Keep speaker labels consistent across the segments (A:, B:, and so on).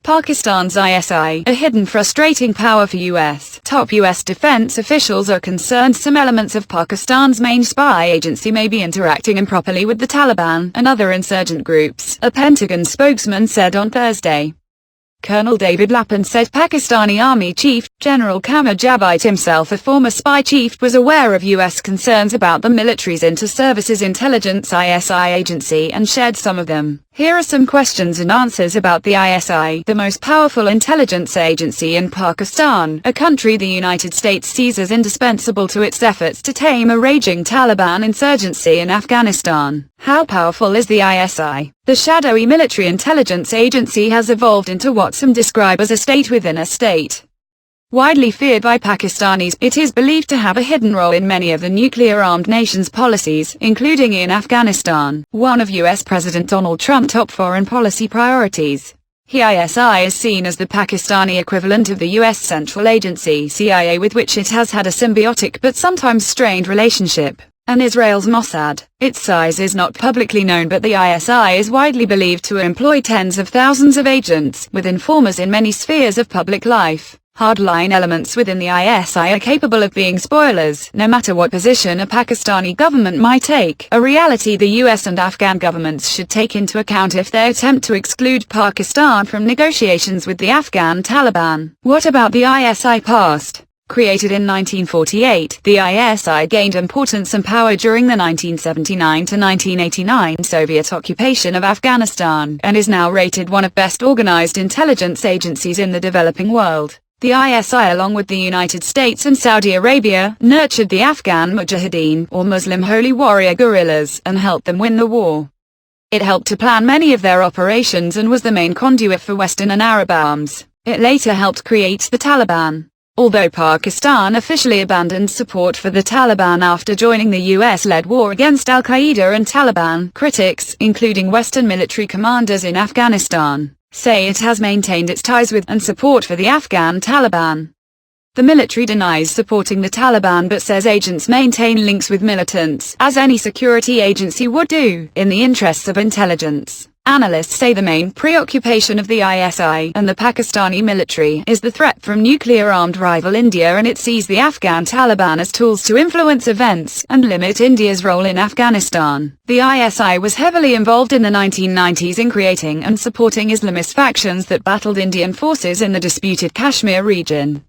A: Pakistan's ISI, a hidden frustrating power for top U.S. defense officials are concerned some elements of Pakistan's main spy agency may be interacting improperly with the Taliban and other insurgent groups, a Pentagon spokesman said on Thursday. Colonel David Lapan said Pakistani Army Chief, General Qamar Javaid, himself a former spy chief, was aware of U.S. concerns about the military's Inter Services Intelligence ISI agency and shared some of them. Here are some questions and answers about the ISI, the most powerful intelligence agency in Pakistan, a country the United States sees as indispensable to its efforts to tame a raging Taliban insurgency in Afghanistan. How powerful is the ISI? The shadowy military intelligence agency has evolved into what some describe as a state within a state. Widely feared by Pakistanis, it is believed to have a hidden role in many of the nuclear-armed nation's policies, including in Afghanistan, one of U.S. President Donald Trump's top foreign policy priorities. The ISI is seen as the Pakistani equivalent of the U.S. Central Agency CIA, with which it has had a symbiotic but sometimes strained relationship, and Israel's Mossad. Its size is not publicly known, but the ISI is widely believed to employ tens of thousands of agents, with informers in many spheres of public life. Hardline elements within the ISI are capable of being spoilers, no matter what position a Pakistani government might take, a reality the US and Afghan governments should take into account if they attempt to exclude Pakistan from negotiations with the Afghan Taliban. What about the ISI past? Created in 1948, the ISI gained importance and power during the 1979 to 1989 Soviet occupation of Afghanistan, and is now rated one of best organized intelligence agencies in the developing world. The ISI, along with the United States and Saudi Arabia, nurtured the Afghan Mujahideen, or Muslim holy warrior guerrillas, and helped them win the war. It helped to plan many of their operations and was the main conduit for Western and Arab arms. It later helped create the Taliban. Although Pakistan officially abandoned support for the Taliban after joining the US-led war against Al-Qaeda and Taliban, critics, including Western military commanders in Afghanistan, say it has maintained its ties with and support for the Afghan Taliban. The military denies supporting the Taliban but says agents maintain links with militants, as any security agency would do, in the interests of intelligence. Analysts say the main preoccupation of the ISI and the Pakistani military is the threat from nuclear-armed rival India, and it sees the Afghan Taliban as tools to influence events and limit India's role in Afghanistan. The ISI was heavily involved in the 1990s in creating and supporting Islamist factions that battled Indian forces in the disputed Kashmir region.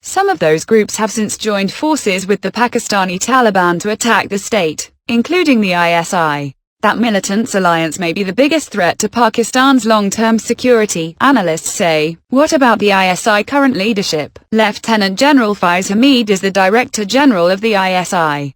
A: Some of those groups have since joined forces with the Pakistani Taliban to attack the state, including the ISI. That militants' alliance may be the biggest threat to Pakistan's long-term security, analysts say. What about the ISI current leadership? Lieutenant General Faiz Hamid is the Director General of the ISI.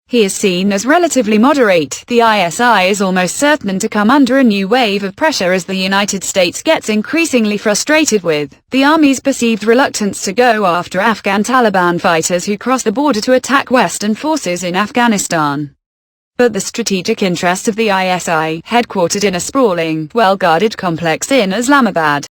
A: He is seen as relatively moderate. The ISI is almost certain to come under a new wave of pressure as the United States gets increasingly frustrated with the Army's perceived reluctance to go after Afghan Taliban fighters who cross the border to attack Western forces in Afghanistan. But the strategic interests of the ISI, headquartered in a sprawling, well-guarded complex in Islamabad,